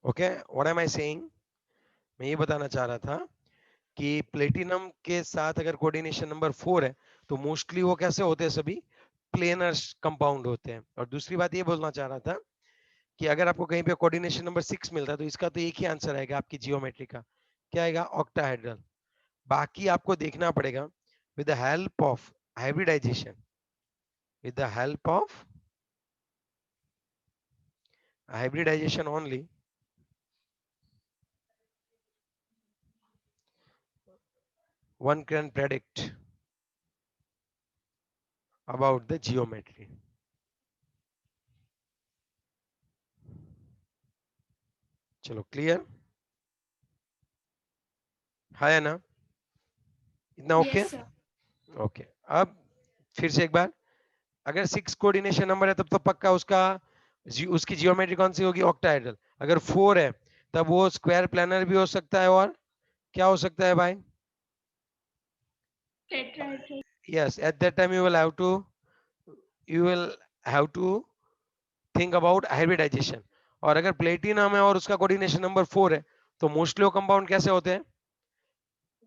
Okay, what am I saying, मैं ये बताना चाह रहा था कि प्लेटिनम के साथ अगर कोऑर्डिनेशन नंबर 4 है तो मोस्टली वो कैसे होते हैं, सभी प्लेनर कंपाउंड होते हैं। और दूसरी बात ये बोलना चाह रहा था कि अगर आपको कहीं पे कोऑर्डिनेशन नंबर 6 मिलता है तो इसका तो एक ही आंसर आएगा आपकी जियोमेट्री का, क्या आएगा, ऑक्टाहेड्रल। बाकी आपको देखना पड़ेगा with the help of hybridisation, with the help of hybridization only one can predict about the geometry. चलो क्लियर है ना, इतना ओके? Yes, sir. ओके, अब फिर से एक बार, अगर 6 कोऑर्डिनेशन नंबर है तब तो पक्का उसका उसकी जियोमेट्री कौन सी होगी, ऑक्टाहेड्रल। अगर 4 है तब वो स्क्वायर प्लानर भी हो सकता है, और क्या हो सकता है भाई, Tetrahedral. Yes, at that time you will have to think about hybridisation. और अगर प्लेटिनम है और उसका कोऑर्डिनेशन नंबर 4 है तो मोस्टली कंपाउंड कैसे होते हैं,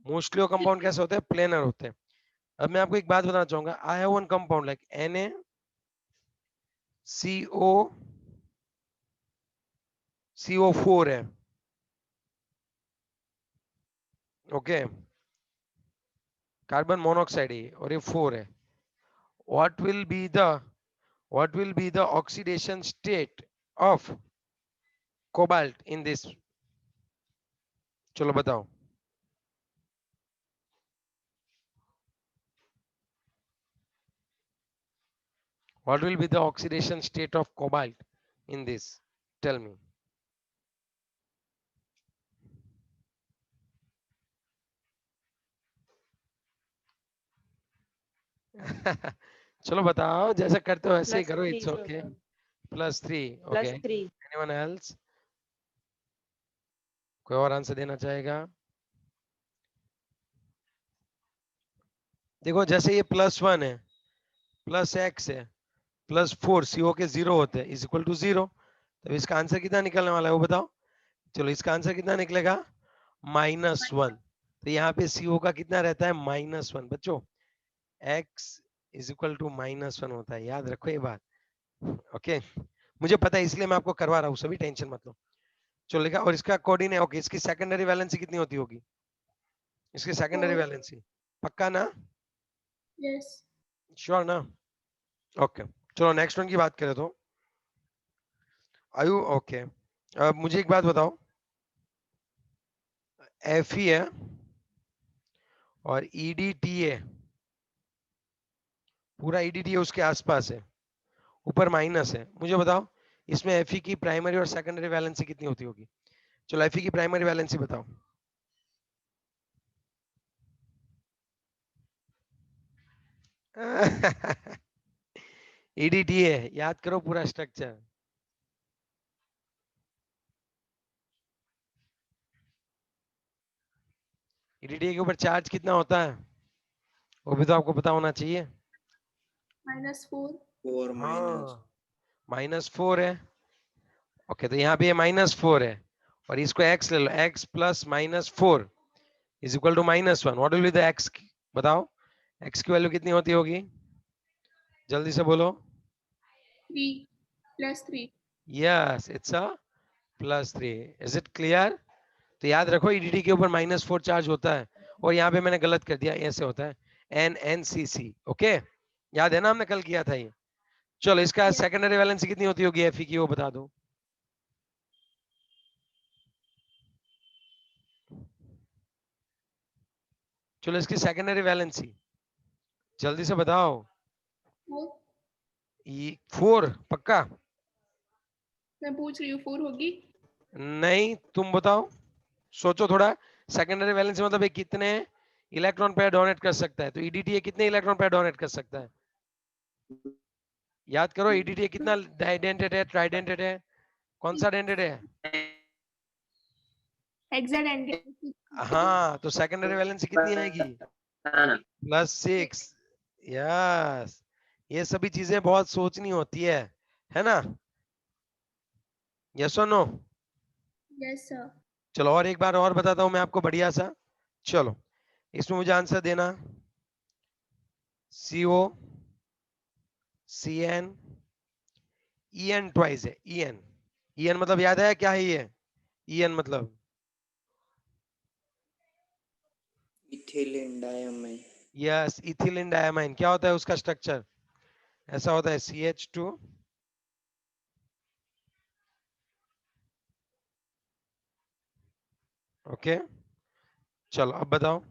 मोस्टली कंपाउंड कैसे होते हैं, प्लेनर होते हैं। अब मैं आपको एक बात बताना चाहूंगा, I have one compound like NaCO4 है, ओके, कार्बन मोनोऑक्साइड है और ये 4 है। What will be the oxidation state of cobalt in this, चलो बताओ। What will be the oxidation state of cobalt in this? Tell me. चलो बताओ, जैसे करते हो ऐसे ही करो, +3 it's okay. sir. +3, okay. +3. Anyone else, कोई और आंसर देना चाहेगा? देखो जैसे ये +1 है, +x है, +4 CO के 0 होते हैं इज इक्वल टू 0, तो इसका आंसर कितना निकलने वाला है वो बताओ। चलो इसका आंसर कितना निकलेगा, -1। तो यहाँ पे CO का कितना रहता है, -1 बच्चों। x इज इक्वल टू -1 होता है, याद रखो ये बात, ओके। मुझे पता है इसलिए मैं आपको करवा रहा हूँ, सभी टेंशन मत लो। चलो लिखा, और इसका कोऑर्डिनेट, ओके, इसकी सेकेंडरी वैलेंसी कितनी होती होगी, इसकी सेकेंडरी 4. वैलेंसी, पक्का ना, Yes. श्योर ना, ओके। चलो नेक्स्ट वन की बात करें तो आयु, ओके। अब मुझे एक बात बताओ, Fe है और EDTA, पूरा EDTA उसके आसपास है, ऊपर माइनस है, मुझे बताओ इसमें Fe की प्राइमरी और सेकेंडरी वैलेंसी कितनी होती होगी। चलो Fe की प्राइमरी वैलेंसी बताओ। EDTA, याद करो पूरा स्ट्रक्चर। EDTA के ऊपर चार्ज कितना होता है, वो भी तो आपको पता होना चाहिए। -4. 4 माइनस, हाँ, -4 है, ओके, तो यहाँ पे ये -4 है और इसको x ले लो, x plus -4 is equal to -1। What will be the x, बताओ x की वैल्यू कितनी होती होगी, जल्दी से बोलो। 3. +3. Yes, it's a +3। Is it clear? तो याद रखो EDT के ऊपर -4 चार्ज होता है, और यहाँ पे मैंने गलत कर दिया, ऐसे होता है NNCC, ओके, याद है ना, हमने कल किया था ये। चलो इसका Yes. सेकेंडरी वैलेंसी कितनी होती होगी Fe की, वो बता दो। चलो इसकी सेकेंडरी वैलेंसी जल्दी से बताओ। 4. 4 पक्का? मैं पूछ रही हूँ 4 होगी. नहीं, तुम बताओ, सोचो थोड़ा। सेकेंडरी वैलेंसी मतलब ये कितने इलेक्ट्रॉन पेयर डोनेट कर सकता है, तो EDTA कितने इलेक्ट्रॉन पेयर डोनेट कर सकता है, याद करो। EDTA कितना डाइडेंटेड है, ट्राइडेंटेड है, कौन सा डेंटेड है? Hexadentate. हाँ, तो सेकेंडरी वैलेंसी कितनी आएगी, +6। यस, ये सभी चीजें बहुत सोचनी होती है ना, यस और नो? Yes, sir. चलो और एक बार और बताता हूं मैं आपको बढ़िया सा। चलो इसमें मुझे आंसर देना, CO CN EN ट्वाइस है। EN मतलब याद है क्या है ये? EN मतलब ethylene diamine. Yes, ethylene diamine. क्या होता है उसका स्ट्रक्चर? ऐसा होता है CH2, ओके। चलो अब बताओ।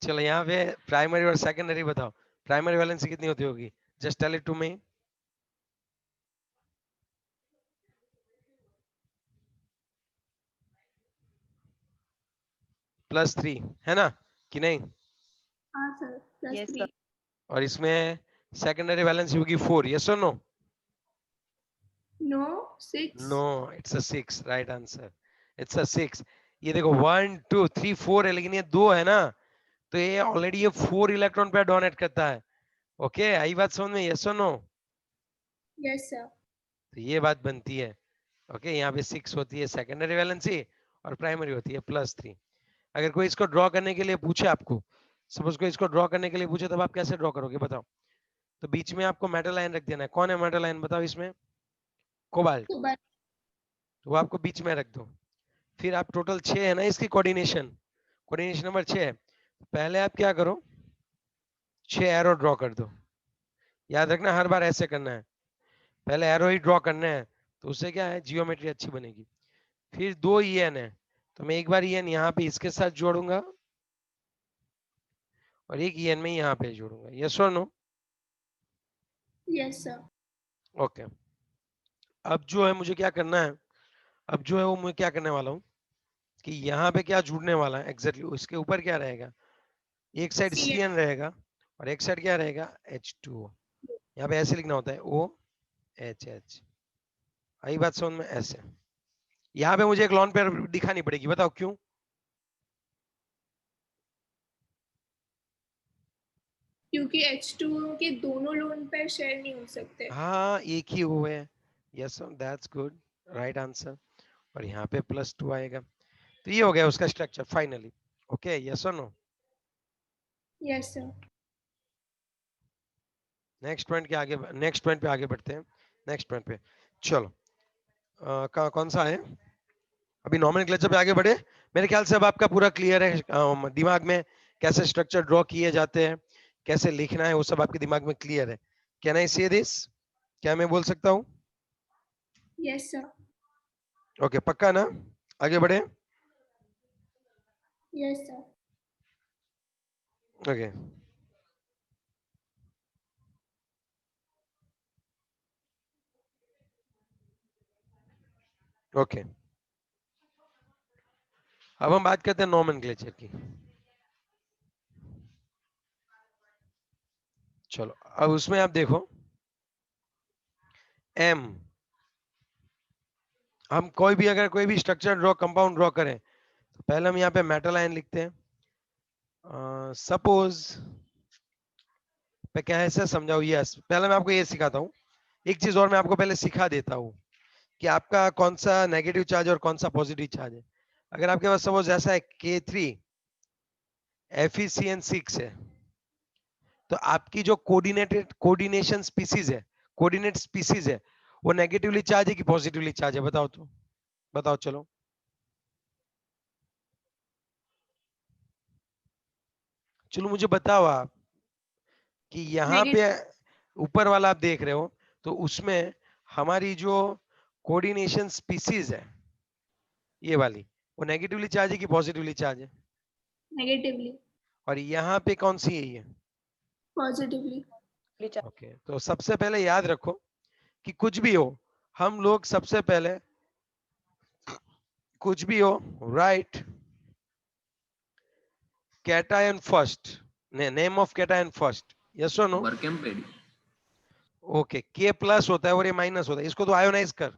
चलो यहाँ पे प्राइमरी और सेकेंडरी बताओ। प्राइमरी वैलेंसी कितनी होती होगी? Just tell it to me. +3 है ना कि नहीं? हाँ सर, प्लस Yes, 3. sir. और इसमें सेकेंडरी वैलेंसी होगी 4, यस और no? No, 6. No, it's a 6, right answer. It's a 6। ये देखो 1 2 3 4 है, लेकिन ये 2 है ना, तो ये ऑलरेडी ये 4 इलेक्ट्रॉन पे डोनेट करता है। ओके, आई बात समझ में? यस और नो? Yes, sir. तो ये बात बनती है। ओके, यहाँ पे 6 होती है सेकेंडरी वैलेंसी और प्राइमरी होती है +3। अगर कोई इसको ड्रॉ करने के लिए पूछे आपको, सपोज कोई इसको ड्रॉ करने के लिए पूछे, तब आप कैसे ड्रॉ करोगे बताओ? तो बीच में आपको मेटल आयन रख देना है। कौन है मेटल आयन बताओ इसमें? कोबाल्ट। तो बस तो वो आपको बीच में रख दो। फिर आप टोटल 6 है ना इसकी कोऑर्डिनेशन, कोऑर्डिनेशन नंबर 6 है। पहले आप क्या करो, 6 एरो ड्रॉ कर दो। याद रखना हर बार ऐसे करना है, पहले एरो ही ड्रॉ करना है, तो उससे क्या है जियोमेट्री अच्छी बनेगी। फिर 2 EN है, तो मैं एक बार EN यहाँ पे इसके साथ जोड़ूंगा और एक EN में यहाँ पे जोड़ूंगा। यस और नो? yes, sir. ओके। अब जो है मुझे क्या करना है, अब जो है वो मैं क्या करने वाला हूँ कि यहाँ पे क्या जुड़ने वाला है एग्जैक्टली उसके ऊपर क्या रहेगा, एक साइड CN. CN रहेगा और एक साइड क्या रहेगा H2O। यहाँ पे ऐसे लिखना होता है OHH। आई बात समझ में? ऐसे यहाँ पे मुझे एक लॉन पेयर दिखानी पड़ेगी, बताओ क्यों? क्योंकि H2O के दोनों लोन पेयर शेयर नहीं हो सकते. हाँ एक ही हुए हैं। Yes, that's good, right answer. और यहाँ पे +2 आएगा। तो ये हो गया उसका स्ट्रक्चर फाइनली। ओके, यस और no? Yes, sir. Next point के आगे, नेक्स्ट पॉइंट पे आगे बढ़ते हैं। नेक्स्ट पॉइंट पे चलो। कौन सा है? अभी नॉमेनक्लेचर पे आगे बढ़े। मेरे ख्याल से अब आपका पूरा क्लियर है, दिमाग में कैसे स्ट्रक्चर ड्रॉ किए जाते हैं, कैसे लिखना है, वो सब आपके दिमाग में क्लियर है। कैन आई से दिस? क्या मैं बोल सकता हूँ? Yes, sir. ओके, पक्का ना? आगे बढ़े। Yes, sir. Okay, okay. अब हम बात करते हैं नॉमेनक्लेचर की। चलो अब उसमें आप देखो M, हम कोई भी अगर कोई भी स्ट्रक्चर ड्रॉ, कंपाउंड ड्रॉ करें, तो पहले हम यहाँ पे मेटल आयन लिखते हैं। सपोज मैं कैसे समझाऊं, यस पहले मैं आपको ये सिखाता हूँ। एक चीज और मैं आपको पहले सिखा देता हूँ कि आपका कौन सा नेगेटिव चार्ज और कौन सा पॉजिटिव चार्ज है। अगर आपके पास सपोज ऐसा है K3 FeCN6 है, तो आपकी जो कोऑर्डिनेटेड कोऑर्डिनेशन स्पीसीज है, कोऑर्डिनेट स्पीसीज है, वो नेगेटिवली चार्ज है कि पॉजिटिवली चार्ज है? बताओ तो, बताओ चलो। चलो मुझे बताओ आप कि यहाँ पे Negative. ऊपर वाला आप देख रहे हो, तो उसमें हमारी जो कोऑर्डिनेशन स्पीसीज है ये वाली, वो नेगेटिवली चार्ज है कि पॉजिटिवली चार्ज है? Negatively. और यहाँ पे कौन सी है ये? Positively. ओके, तो सबसे पहले याद रखो कि कुछ भी हो, हम लोग सबसे पहले कुछ भी हो right cation first, name of cation first, yes और नो? ओके, K+ होता है और ये माइनस होता है, इसको तो आयोनाइज कर।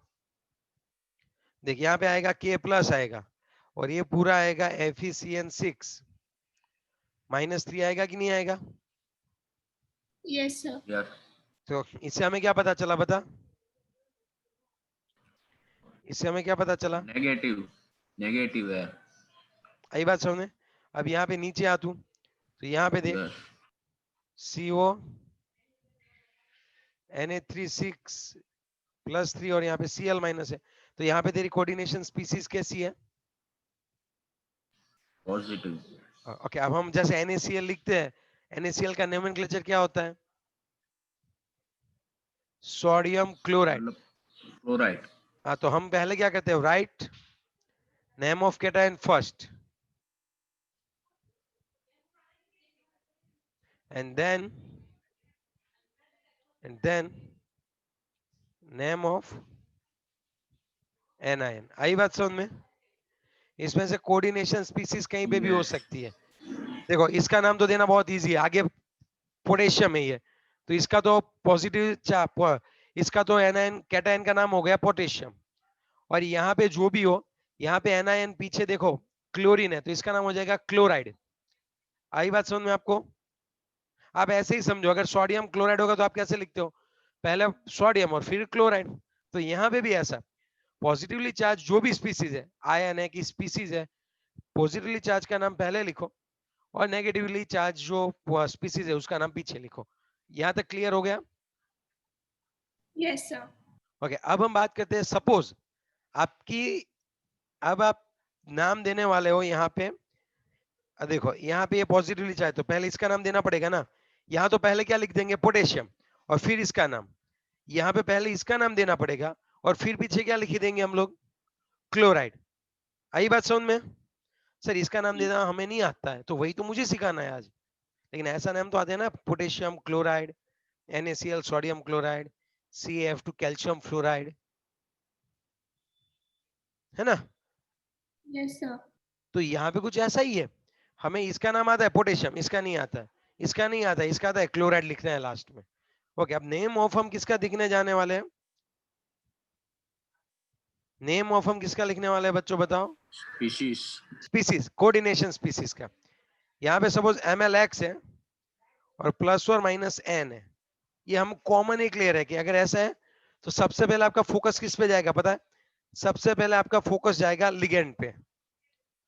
देख यहाँ पे आएगा K+ आएगा और ये पूरा आएगा FeCN6। -3 आएगा कि नहीं आएगा? Yes sir. यस। तो इससे हमें क्या पता चला बता? इससे हमें क्या पता चला? नेगेटिव, नेगेटिव है। आई बात समझ में? अब यहाँ पे नीचे आ तू, तो यहाँ पे देख यस। CO Na3 6 +3 और यहाँ पे Cl माइनस है, तो यहाँ पे तेरी कोऑर्डिनेशन स्पीसीज कैसी है? पॉजिटिव। ओके, अब हम जैसे NaCl लिखते हैं, NaCl का नोमेनक्लेचर क्या होता है? Sodium chloride. मतलब क्लोराइड। हाँ, तो हम पहले क्या करते हैं? Right name of cation first and then name of anion. आई बात समझ में? इसमें से कोऑर्डिनेशन स्पीसीज कहीं पे भी हो यस। सकती है। देखो, इसका नाम तो देना बहुत इजी है, आगे पोटेशियम है ये, तो इसका तो पॉजिटिव चाप, इसका तो एनायन कैटायन का नाम हो गया पोटेशियम। और यहाँ पे जो भी हो, यहाँ पे एनायन पीछे देखो क्लोरीन है, तो इसका नाम हो जाएगा क्लोराइड। आई बात समझ में आपको? आप ऐसे ही समझो, अगर सोडियम क्लोराइड होगा तो आप कैसे लिखते हो? पहले सोडियम और फिर क्लोराइड। तो यहाँ पे भी ऐसा, पॉजिटिवली चार्ज जो भी स्पीसीज है, आयन है कि स्पीसीज है, पॉजिटिवली चार्ज का नाम पहले लिखो और नेगेटिवली चार्ज जो स्पीसीज है उसका नाम पीछे लिखो। यहाँ तक क्लियर हो गया? Yes sir. ओके, अब हम बात करते हैं, सपोज आपकी, अब आप नाम देने वाले हो यहाँ पे, देखो यहाँ पे ये पॉजिटिवली चाहे तो पहले इसका नाम देना पड़ेगा ना। यहाँ तो पहले क्या लिख देंगे? पोटेशियम, और फिर इसका नाम। यहाँ पे पहले इसका नाम देना पड़ेगा और फिर पीछे क्या लिख देंगे हम लोग? क्लोराइड। आई बात समझ में? सर इसका नाम देना हमें नहीं आता है, तो वही तो मुझे सिखाना है आज। लेकिन ऐसा नाम तो आते हैं ना, potassium chloride, NaCl sodium chloride, CaF2 calcium fluoride, है ना? Yes sir. तो यहाँ पे कुछ ऐसा ही है, हमें इसका नाम आता है पोटेशियम, इसका नहीं आता है, इसका नहीं आता है, इसका आता है क्लोराइड लिखना है लास्ट में। ओके, अब नेम ऑफ हम किसका दिखने जाने वाले हैं? नेम ऑफ हम किसका लिखने वाले हैं बच्चों, बताओ? स्पीशीज। स्पीसीज, कोऑर्डिनेशन स्पीसीज का। यहाँ पे सपोज MLX है और प्लस और माइनस N है, ये हम कॉमन एक लेयर है कि अगर ऐसा है तो सबसे पहले आपका फोकस किस पे जाएगा पता है? सबसे पहले आपका फोकस जाएगा लिगेंड पे।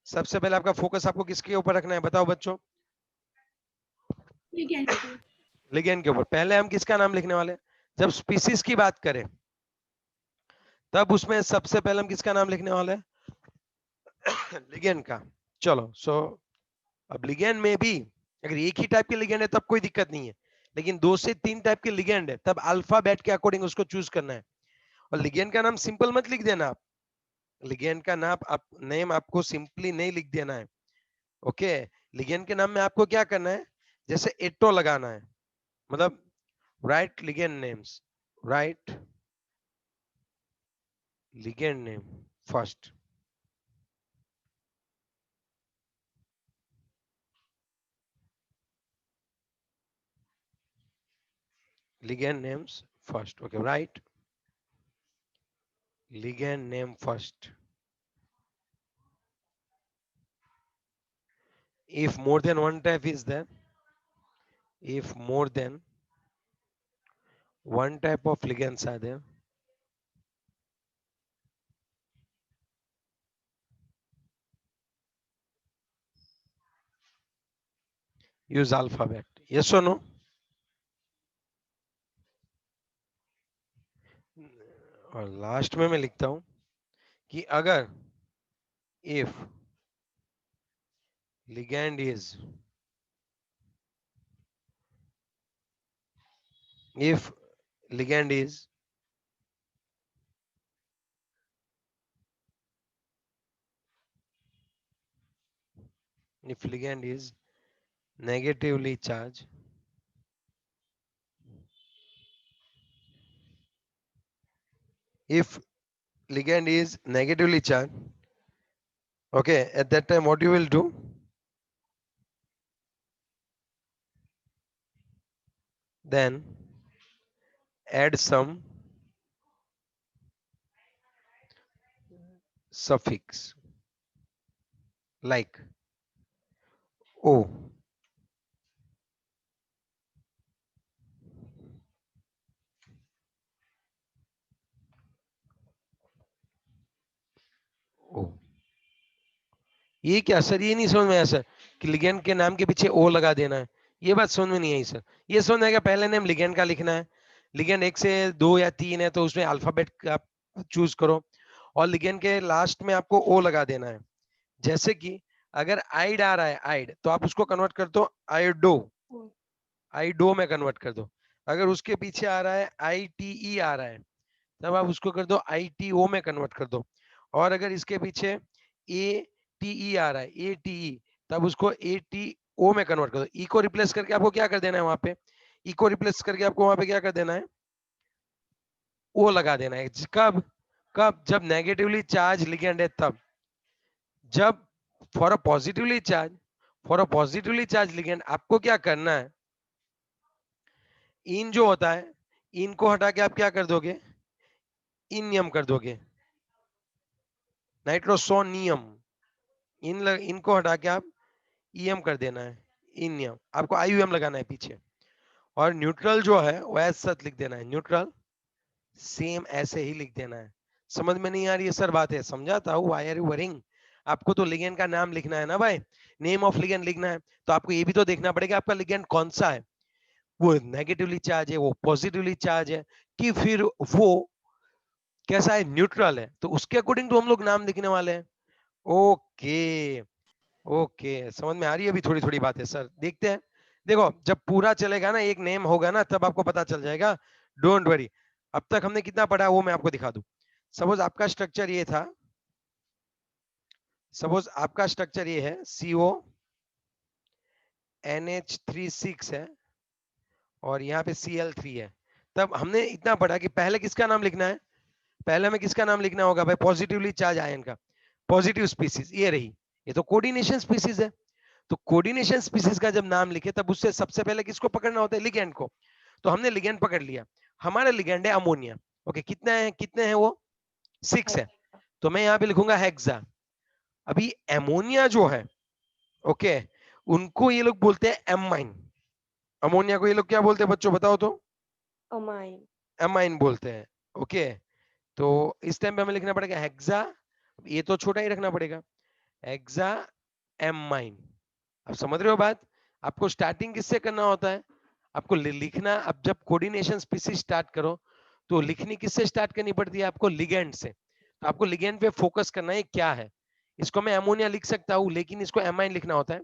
सबसे पहले आपका फोकस आपको किसके ऊपर रखना है बताओ बच्चों? लिगेंड पे। लिगेंड के ऊपर। पहले हम किसका नाम लिखने वाले हैं? जब स्पीसीज की बात करें तब उसमें सबसे पहले हम किसका नाम लिखने वाले हैं? लिगेंड का। चलो, अब लिगेंड में भी अगर एक ही टाइप के लिगेंड है तब कोई दिक्कत नहीं है, लेकिन 2 से 3 टाइप के लिगेंड है तब अल्फाबेट के अकॉर्डिंग उसको चूज करना है। और लिगेंड का नाम सिंपल मत लिख देना आप, लिगेंड का नाम आप नेम आपको सिंपली नहीं लिख देना है। ओके, लिगेंड के नाम में आपको क्या करना है? जैसे एटो लगाना है, मतलब right ligand names, right ligand name first. ligand names first. Okay, right, ligand name first. If more than one type is there, if more than one type of ligands are there, use alphabet. Yes or no? और last में मैं लिखता हूं कि अगर if ligand is, if ligand is if ligand is negatively charged, if ligand is negatively charged, okay, at that time what you will do? Then add some suffix like O, ये क्या sir, ये नहीं समझ में आया sir कि ligand के नाम के पीछे ओ लगा देना है, ये बात समझ में नहीं आई सर। ये समझ में आएगा पहले नेम लिगेंड का लिखना है, लिगेंड 1 से 2 या 3 है तो उसमें अल्फाबेट आप चूज करो, और लिगेंड के लास्ट में आपको ओ लगा देना है। जैसे कि अगर आइड आ रहा है आइड, तो आप उसको कन्वर्ट कर दो आइडो, आइडो में कन्वर्ट कर दो। अगर उसके पीछे आ रहा है ITE आ रहा है, तब आप उसको कर दो ITO में कन्वर्ट कर दो। और अगर इसके पीछे ATE आ रहा है ATE, तब उसको ATO में कन्वर्ट कर दो। ई को रिप्लेस करके आपको क्या कर देना है वहां पे, ई को रिप्लेस करके आपको वहां पे क्या कर देना है, ओ लगा देना है। कब कब जब नेगेटिवली चार्ज लिगेंड है तब। जब for a positively charge ligand आपको क्या करना है, इन जो होता है इन को हटा के आप क्या कर दोगे, इनियम कर दोगे, नाइट्रोसोनियम। इनको हटा के आप ईएम कर देना है, इनियम। आपको IUM लगाना है पीछे। और न्यूट्रल जो है वो ऐसा लिख देना है, न्यूट्रल सेम ऐसे ही लिख देना है। समझ में नहीं आ रही है सर बात है, समझाता हूँ, व्हाई आर यू वरिंग। आपको तो लिगेंड का नाम लिखना है ना भाई, नेम ऑफ लिगेंड लिखना है, तो आपको ये भी तो देखना पड़ेगा आपका लिगेंड कौन सा है, वो नेगेटिवली चार्ज है, वो पॉजिटिवली चार्ज है, कि फिर वो कैसा है, न्यूट्रल है, तो उसके अकॉर्डिंग तो हम लोग नाम लिखने वाले हैं। ओके ओके, समझ में आ रही है अभी थोड़ी थोड़ी बातें सर, देखते हैं। देखो जब पूरा चलेगा ना, एक नेम होगा ना, तब आपको पता चल जाएगा, डोंट वरी। अब तक हमने कितना पढ़ा वो मैं आपको दिखा दूं। सपोज आपका स्ट्रक्चर ये था, सपोज आपका स्ट्रक्चर ये है CONH36 है और यहाँ पे Cl3 है। तब हमने इतना पढ़ा कि पहले किसका नाम लिखना है, पहले हमें किसका नाम लिखना होगा भाई, पॉजिटिवली चार्ज आयन का, पॉजिटिव स्पीसीज ये रही, ये तो कोऑर्डिनेशन स्पीसीज है। तो कोऑर्डिनेशन स्पीसीज का जब नाम लिखे तब उससे सबसे पहले किसको पकड़ना होता है, लिगेंड को। तो हमने लिगेंड पकड़ लिया, हमारा लिगेंड है अमोनिया। ओके, कितने हैं वो, 6 है, तो मैं यहाँ पे लिखूंगा हेक्सा। अभी एमोनिया जो है, ओके, उनको ये लोग बोलते हैं एमाइन। अमोनिया को ये लोग क्या बोलते हैं बच्चों, बताओ तो, अमाइन। एमाइन बोलते हैं। ओके, तो इस टाइम पे हमें लिखना पड़ेगा हेक्सा, ये तो छोटा ही रखना पड़ेगा, हेक्सा एमाइन। अब समझ रहे हो बात, आपको स्टार्टिंग किससे करना होता है, आपको लिखना, अब जब कोऑर्डिनेशन स्पीसीज स्टार्ट करो तो लिखनी किससे स्टार्ट करनी पड़ती है आपको, लिगेंड से। तो आपको लिगेंड पे फोकस करना है, क्या है, इसको मैं अमोनिया लिख सकता हूँ लेकिन इसको एमाइन लिखना होता है।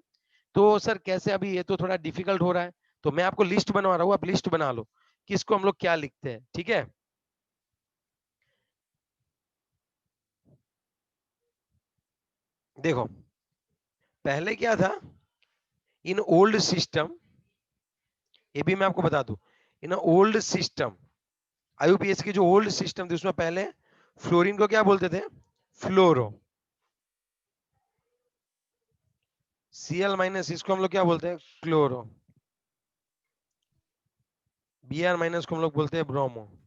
तो सर कैसे, अभी ये तो थोड़ा डिफिकल्ट हो रहा है, तो मैं आपको लिस्ट बनवा रहा हूँ, आप लिस्ट बना लो कि इसको हम लोग क्या लिखते हैं, ठीक है। देखो पहले क्या था, इन ओल्ड सिस्टम, ये भी मैं आपको बता दूं, इन ओल्ड सिस्टम, IUPAC की जो ओल्ड सिस्टम थी उसमें पहले फ्लोरीन को क्या बोलते थे, फ्लोरो। Cl- इसको हम लोग क्या बोलते हैं, क्लोरो। Br- को हम लोग बोलते हैं ब्रोमो।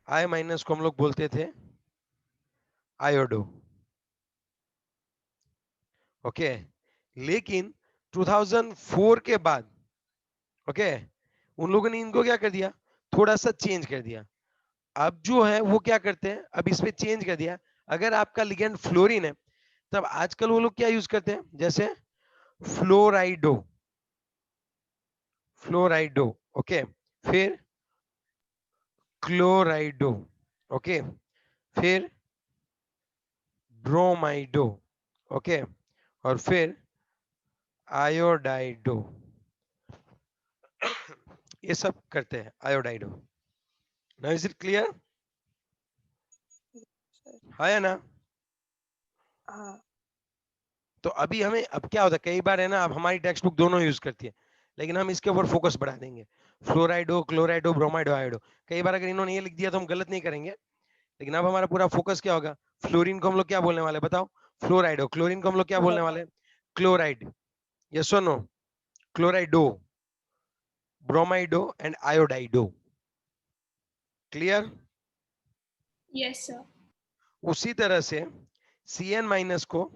I- को हम लोग बोलते थे आयोडो। ओके, लेकिन 2004 के बाद, ओके, उन लोगों ने इनको क्या कर दिया, थोड़ा सा चेंज कर दिया। अब जो है वो क्या करते हैं, अब इसमें चेंज कर दिया, अगर आपका लिगेंड फ्लोरीन है तब आजकल वो लोग क्या यूज करते हैं, जैसे फ्लोराइडो, फ्लोराइडो, ओके, फिर क्लोराइडो, ओके, फिर ब्रोमाइडो, ओके, और फिर आयोडाइडो, ये सब करते हैं आयोडाइडो। नाउ इज इट क्लियर, है या ना। हाँ। तो अभी हमें, अब क्या होता है कई बार है ना, अब हमारी टेक्स्ट बुक दोनों यूज करती है, लेकिन हम इसके ऊपर फोकस बढ़ा देंगे, फ्लोराइडो, क्लोराइडो, ब्रोमाइडो, आयोडो। कई बार अगर इन्होंने ये लिख दिया तो हम गलत नहीं करेंगे, लेकिन अब हमारा पूरा फोकस क्या होगा, फ्लोरीन को हम लोग क्या बोलने वाले बताओ, फ्लोराइडो। क्लोरीन को हम लोग क्या बोलने वाले, क्लोराइड। यस और no, chlorido, bromido and iodido. Clear. Yes sir. उसी तरह से Cn- को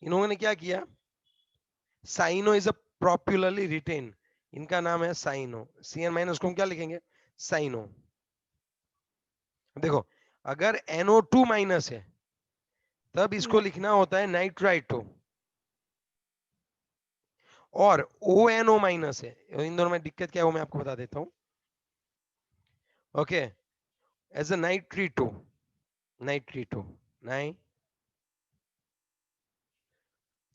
इन्होंने क्या किया, cyano is a popularly written, इनका नाम है साइनो। Cn- को हम क्या लिखेंगे, साइनो। देखो अगर NO2- है तब इसको लिखना होता है नाइट्राइटो, और ONO माइनस है। इन दोनों में दिक्कत क्या है वो मैं आपको बता देता हूं। ओके, एज अ नाइट्रीटो, नाइट्रीटो नाइ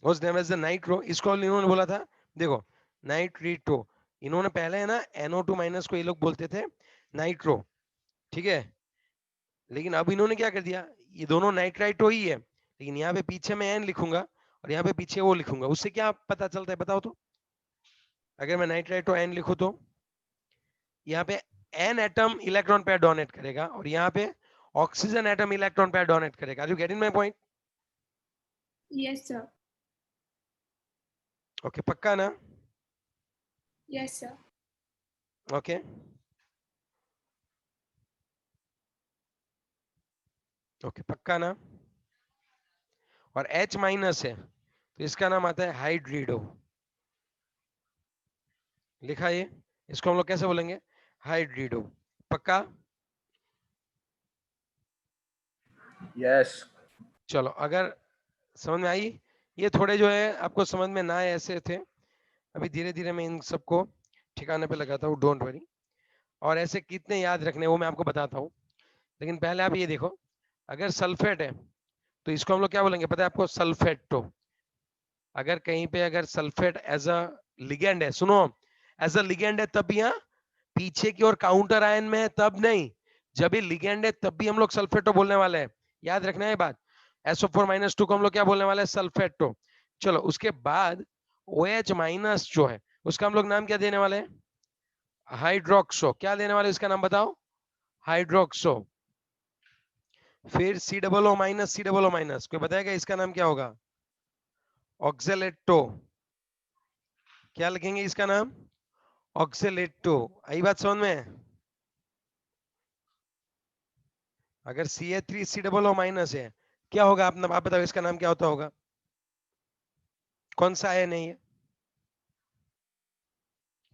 was named as the nitro, इसको इन्होंने बोला था, देखो नाइट्रीटो, इन्होंने पहले है ना NO2 माइनस को ये लोग बोलते थे नाइट्रो, ठीक है, लेकिन अब इन्होंने क्या कर दिया, ये दोनों नाइट्राइटो ही है, लेकिन यहाँ पे पीछे मैं N लिखूंगा और यहाँ पे पीछे O लिखूंगा, उससे क्या पता चलता है बताओ तो। अगर मैं नाइट्राइटो N लिखूं तो यहाँ पे N atom electron pair donate करेगा और यहाँ पे oxygen atom electron pair donate करेगा। Are you getting my point? Yes, sir. Okay, पक्का ना? Yes, sir. ओके, ओके पक्का ना? और H माइनस है तो इसका नाम आता है हाइड्रिडो, लिखा ये, इसको हम लोग कैसे बोलेंगे, हाइड्रिडो, पक्का? यस। चलो, अगर समझ में आई, ये थोड़े जो है आपको समझ में ना आए ऐसे थे, अभी धीरे धीरे मैं इन सबको ठिकाने पे लगाता हूँ, डोंट वरी। और ऐसे कितने याद रखने वो मैं आपको बताता हूँ, लेकिन पहले आप ये देखो, अगर सल्फेट है तो इसको हम लोग क्या बोलेंगे पता है आपको, सल्फेटो। अगर कहीं पे अगर सल्फेट एज अ लिगेंड है, सुनो, एज अ लिगेंड है तब भी, हाँ, पीछे की ओर काउंटर आयन में है तब नहीं, जब ये लिगेंड है तब भी हम लोग सल्फेटो बोलने वाले हैं, याद रखना है बात। SO4 - 2 को हम लोग क्या बोलने वाले हैं, सल्फेटो। चलो, उसके बाद OH माइनस जो है उसका हम लोग नाम क्या देने वाले हैं, हाइड्रोक्सो। क्या देने वाले इसका नाम बताओ, हाइड्रोक्सो। फिर C O O- कोई बताएगा इसका नाम क्या होगा, ऑक्सेलेटो। क्या लिखेंगे इसका नाम, ऑक्सेलेटो। आई बात समझ में? अगर CH3COO- है, क्या होगा आप बताओ इसका नाम क्या होता होगा, कौन सा आयन है ये,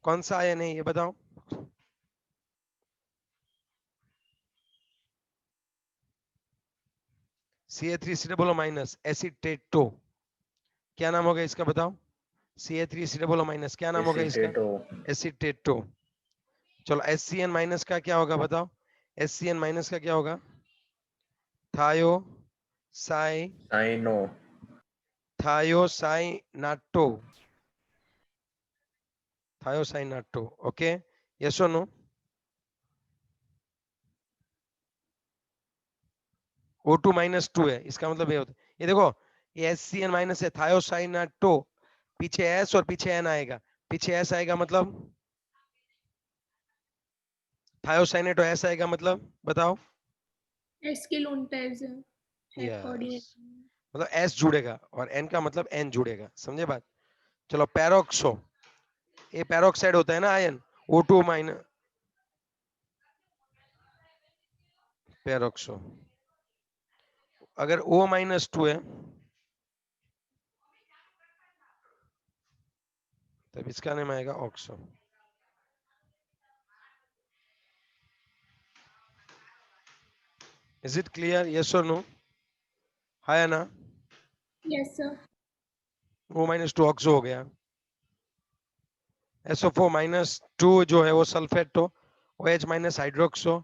कौन सा आयन है ये बताओ। CH3COO- एसिटेटो, क्या नाम होगा इसका बताओ, CH3COO- क्या नाम होगा इसका, एसीटेटो। एसिटेटो। चलो, SCN- का क्या होगा बताओ, SCN- का क्या होगा, थायो साइ, साइनो। थायोसाइनाटो, थायोसाइनाटो। ओके, यस और नो? O2 - 2 है, इसका मतलब ये होता है, ये देखो, ये SCN- है, थायोसाइनाटो, पीछे S और पीछे N आएगा, पीछे S आएगा मतलब थायोसाइनेटो, S आएगा मतलब बताओ। S के लोन पेयर्स है यस, कोऑर्डिनेट। मतलब S जुड़ेगा और N का मतलब N जुड़ेगा, समझे बात? चलो, पैरोक्सो, ये पैरोक्साइड होता है ना आयन, O2 पैरोक्सो। अगर O - 2 है तब इसका नाम आएगा oxo. Is it clear, yes और नो? हाँ या ना? Yes, sir. O - 2 ऑक्सो हो गया। SO4 - 2 जो है वो sulphato, OH- hydroxo,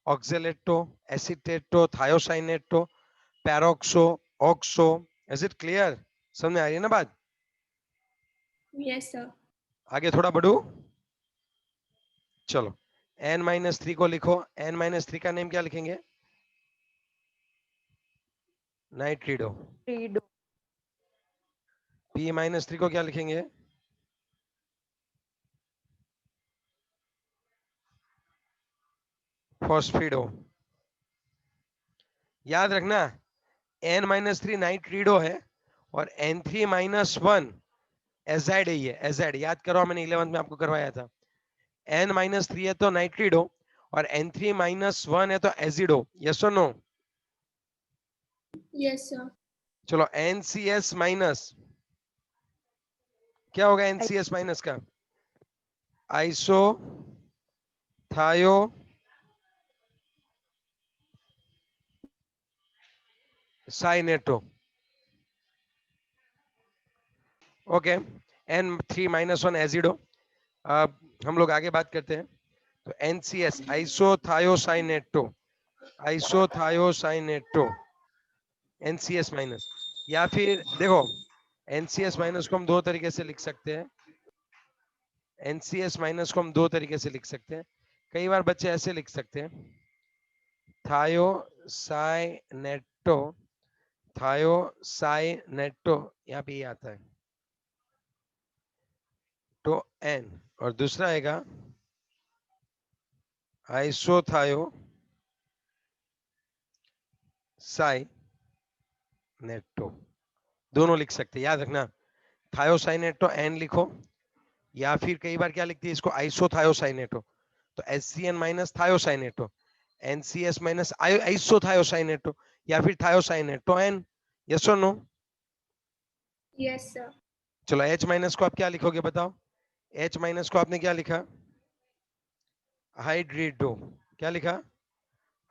oxalato, acetato, thiocyanato, peroxo, oxo. Is it clear, समझ में आ रही है ना बात? Yes, sir. आगे थोड़ा बढ़ू, चलो, N - 3 को लिखो, N - 3 का नेम क्या लिखेंगे, नाइट्रिडो। Redo. P - 3 को क्या लिखेंगे, फॉस्फिडो। याद रखना, N - 3 नाइट्रिडो है और N3 - 1 एजाइड है, ये एजाइड, याद करो मैंने 11th में आपको करवाया था। N - 3 है तो नाइट्रिडो और N3 - 1 है तो एजिडो, यस और नो? Yes, sir. चलो, NCS- क्या होगा I NCS- का, आइसो थायो साइनेटो। Okay, N3-1 azido. अब हम लोग आगे बात करते हैं। तो NCS आइसोथायोसाइनेटो, आइसोथायोसाइनेटो NCS माइनस। या फिर देखो NCS माइनस को हम दो तरीके से लिख सकते हैं, NCS माइनस को हम दो तरीके से लिख सकते हैं। कई बार बच्चे ऐसे लिख सकते हैं, थायोसाइनेटो, थायोसाइनेटो, यहाँ पे ये आता है तो N, और दूसरा आएगा आइसोथायो साइनेटो। दोनों लिख सकते हैं, याद रखना। थायोसाइनेटो N लिखो, या फिर कई बार क्या लिखती है इसको, आइसोथायोसाइनेटो। तो HCN minus thiocyanato, NCS minus isothiocyanato, या फिर थायोसाइनेटो N। यस और नो? Yes sir. चलो H माइनस को आप क्या लिखोगे बताओ? H माइनस को आपने क्या लिखा? हाइड्रिडो। क्या लिखा?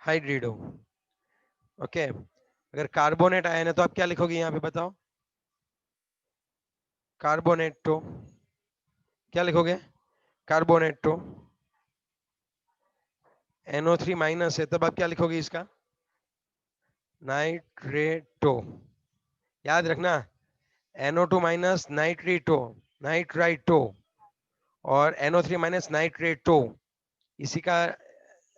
हाइड्रिडो। ओके, अगर कार्बोनेट आयन है तो आप क्या लिखोगे यहाँ पे बताओ? कार्बोनेटो। क्या लिखोगे? कार्बोनेटो। NO3 माइनस है तब आप क्या लिखोगे इसका? नाइट्रेटो। याद रखना, NO2 माइनस नाइट्रेटो, नाइट्राइटो, और NO3 माइनस नाइट्रेटो, इसी का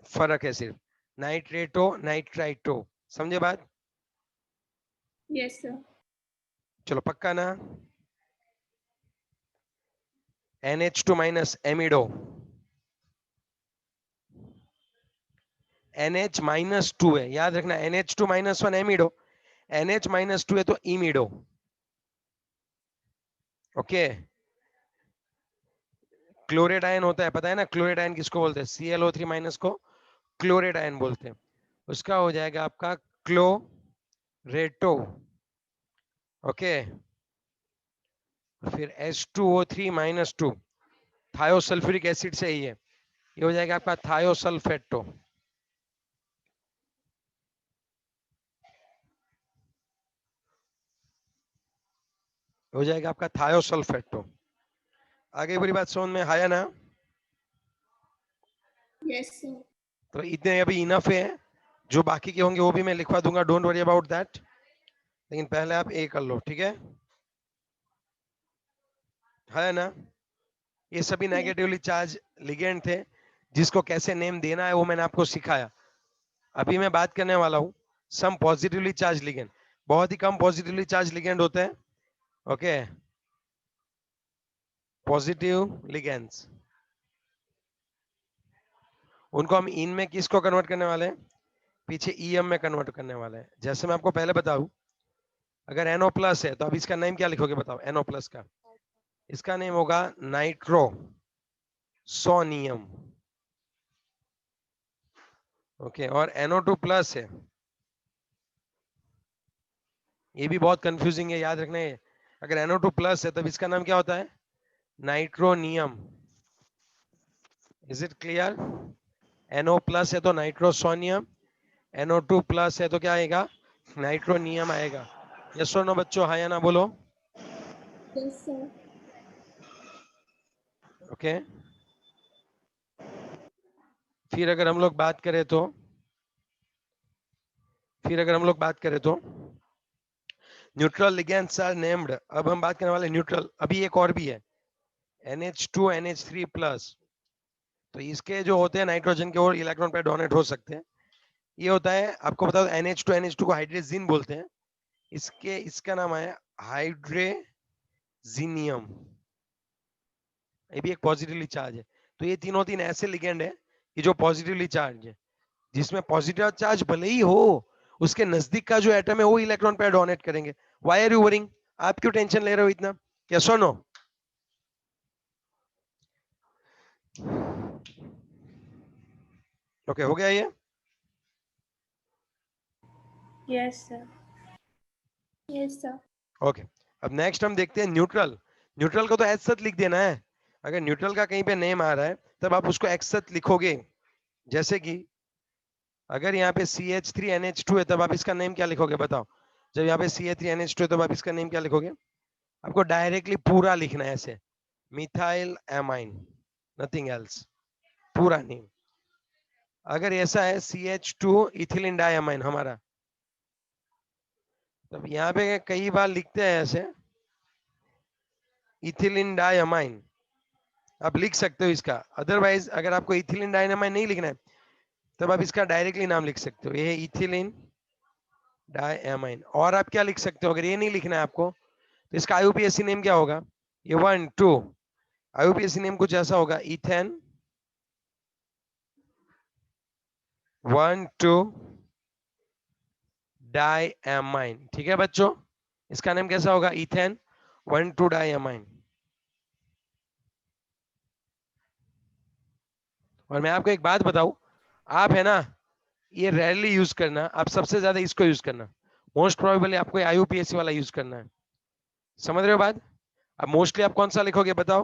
फर्क है सिर्फ, नाइट्रेटो नाइट्राइटो। समझे बात? Yes sir. चलो पक्का ना? NH2 माइनस एमिडो, NH माइनस 2 है, याद रखना, NH2 माइनस 1 एमिडो, NH माइनस 2 है तो इमिडो। ओके, क्लोरेट आयन होता है, पता है ना क्लोरेट आयन किसको बोलते हैं? ClO3 माइनस को क्लोरेट आयन बोलते हैं। उसका हो जाएगा आपका क्लोरेटो। ओके, फिर H2O3 माइनस 2 थायोसल्फ्यूरिक एसिड से ही है, ये हो जाएगा आपका थायोसल्फेटो। हो जाएगा आपका थायोसल्फेटो। आगे पूरी बात समझ में आया ना? Yes sir. तो इतने अभी इनफ है, जो बाकी के होंगे वो भी मैं लिखवा दूंगा, डोंट वरी अबाउट दैट। लेकिन पहले आप ए कर लो, ठीक है ना? ये सभी नेगेटिवली चार्ज लिगेंड थे, जिसको कैसे नेम देना है वो मैंने आपको सिखाया। अभी मैं बात करने वाला हूं सम पॉजिटिवली चार्ज लिगेंड। बहुत ही कम पॉजिटिवली चार्ज लिगेंड होते हैं। ओके, पॉजिटिव लिगेंड्स, उनको हम इन में किसको कन्वर्ट करने वाले हैं? पीछे EM में कन्वर्ट करने वाले हैं। जैसे मैं आपको पहले बताऊं, अगर NO प्लस है तो अब इसका नेम क्या लिखोगे बताओ? NO प्लस का इसका नेम होगा नाइट्रो सोनियम। ओके, और NO2 प्लस है, ये भी बहुत कंफ्यूजिंग है, याद रखना है। अगर NO2 प्लस है तब इसका नाम क्या होता है? Nitronium. Is it clear? NO plus है तो नाइट्रोसोनियम, NO2 प्लस है तो क्या आएगा? नाइट्रोनियम आएगा। यस और नो बच्चों, हाँ या ना बोलो? Yes sir. ओके, फिर अगर हम लोग बात करें तो, न्यूट्रल लिगेंड्स आर नेम्ड। अब हम बात करने वाले न्यूट्रल। अभी एक और भी है, NH2 NH3 प्लस। तो इसके जो होते हैं नाइट्रोजन के और इलेक्ट्रॉन पे डोनेट हो सकते हैं। ये होता है, आपको बता दो, NH2 को हाइड्रेजिन बोलते हैं। इसका नाम है हाइड्रेजिनियम। ये भी एक पॉजिटिवली चार्ज है। तो ये तीन ऐसे लिगेंड है कि जो पॉजिटिवली चार्ज है, जिसमें पॉजिटिव चार्ज भले ही हो, उसके नजदीक का जो एटम है वो इलेक्ट्रॉन पेयर डोनेट करेंगे। Why are you worrying? आप क्यों टेंशन ले रहे हो इतना? यस और नो? ओके, हो गया ये? Yes sir. Yes sir. Okay, अब नेक्स्ट हम देखते हैं न्यूट्रल। न्यूट्रल को तो एच सच लिख देना है। अगर न्यूट्रल का कहीं पे नेम आ रहा है तब आप उसको एच सच लिखोगे। जैसे कि अगर यहाँ पे CH3NH2 है तब आप इसका नेम क्या लिखोगे बताओ? जब यहाँ पे CH3NH2 तो आप इसका नेम क्या लिखोगे? आपको डायरेक्टली पूरा लिखना है ऐसे, मिथाइल एमाइन, नथिंग एल्स, पूरा नेम। अगर ऐसा है CH2 इथिलीन डायमाइन हमारा, तब यहाँ पे कई बार लिखते हैं ऐसे इथिलीन डायमाइन, आप लिख सकते हो इसका। अदरवाइज अगर आपको इथिलीन डायमाइन नहीं लिखना है तब आप इसका डायरेक्टली नाम लिख सकते हो, ये है इथिलीन डायमाइन। और आप क्या लिख सकते हो, अगर ये नहीं लिखना है आपको तो इसका IUPAC नेम क्या होगा? ये 1 2 IUPAC नेम कुछ ऐसा होगा, इथेन 1 2 डायमाइन। ठीक है बच्चों, इसका नाम कैसा होगा? Ethane 1 2 diamine. और मैं आपको एक बात बताऊं, आप है ना, ये रेयरली यूज करना, आप सबसे ज्यादा इसको यूज करना। मोस्ट प्रोबेबली आपको IUPAC वाला यूज करना है, समझ रहे हो बात? अब मोस्टली आप कौन सा लिखोगे बताओ?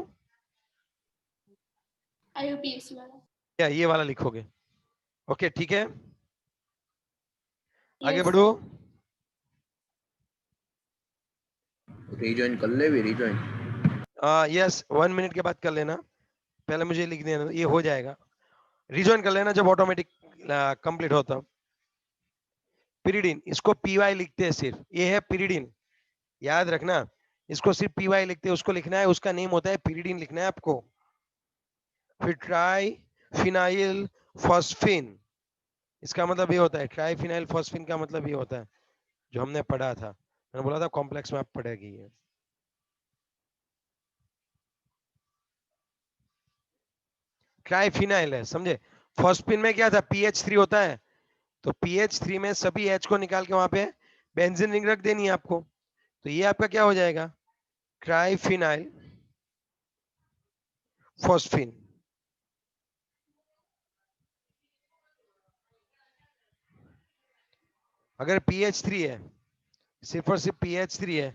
IUPAC वाला। या ये वाला लिखोगे? ओके ठीक है, आगे Yes, बढ़ो। रिजॉइन कर ले भी, रिजॉइन। यस 1 मिनट के बाद कर लेना, पहले मुझे लिख देना, ये हो जाएगा। रिजॉइन कर लेना जब ऑटोमेटिक कंप्लीट होता। पिरिडिन, इसको PY लिखते हैं सिर्फ, ये है पिरिडिन, याद रखना। इसको सिर्फ PY लिखते हैं, उसको लिखना है, उसका नेम होता है पिरिडिन लिखना है आपको। फिर ट्राई फिनाइल फॉस्फिन, इसका मतलब ये होता है, ट्राई फिनाइल फॉस्फिन का मतलब ये होता है जो हमने पढ़ा था, मैंने बोला था कॉम्प्लेक्स में आप पढ़ेगी ये। ट्राइफिनाइल है, समझे? फॉस्फिन में क्या था? PH3 होता है, तो PH3 में सभी H को निकाल के वहां पे बेंजीन रिंग रख देनी है आपको, तो ये आपका क्या हो जाएगा? Triphenyl phosphine. अगर PH3 है, सिर्फ और सिर्फ PH3 है,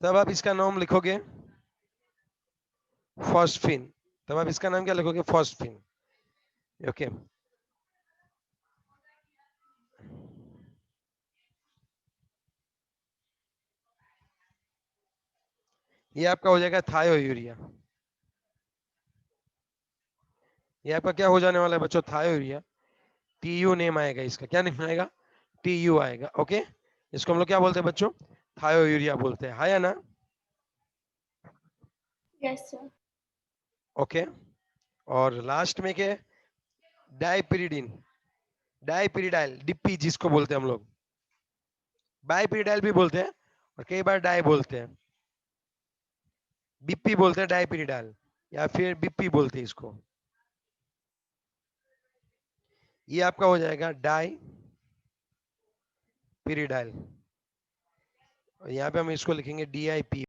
तब आप इसका नाम लिखोगे फॉस्फिन, तब आप इसका नाम क्या लिखोगे? फॉस्फिन। ओके, ये आपका हो जाएगा थायोयूरिया। ये आपका क्या हो जाने वाला है बच्चों? थायोयूरिया। TU नेम आएगा इसका, क्या नेम आएगा? TU आएगा। ओके, इसको हम लोग क्या बोलते हैं बच्चों? थायोयूरिया बोलते हैं, है या ना? yes sir. ओके, और लास्ट में क्या? डाइपिरिडिन, डाइपिरिडाइल, डिप्पी जिसको बोलते हैं हम लोग, बाइपिरिडाइल भी बोलते हैं और कई बार डाई बोलते हैं, बिप्पी बोलते हैं डाइपिरिडाइल, या फिर बिप्पी बोलते हैं इसको। ये आपका हो जाएगा डाई पिरिडाइल, और यहाँ पे हम इसको लिखेंगे DIP।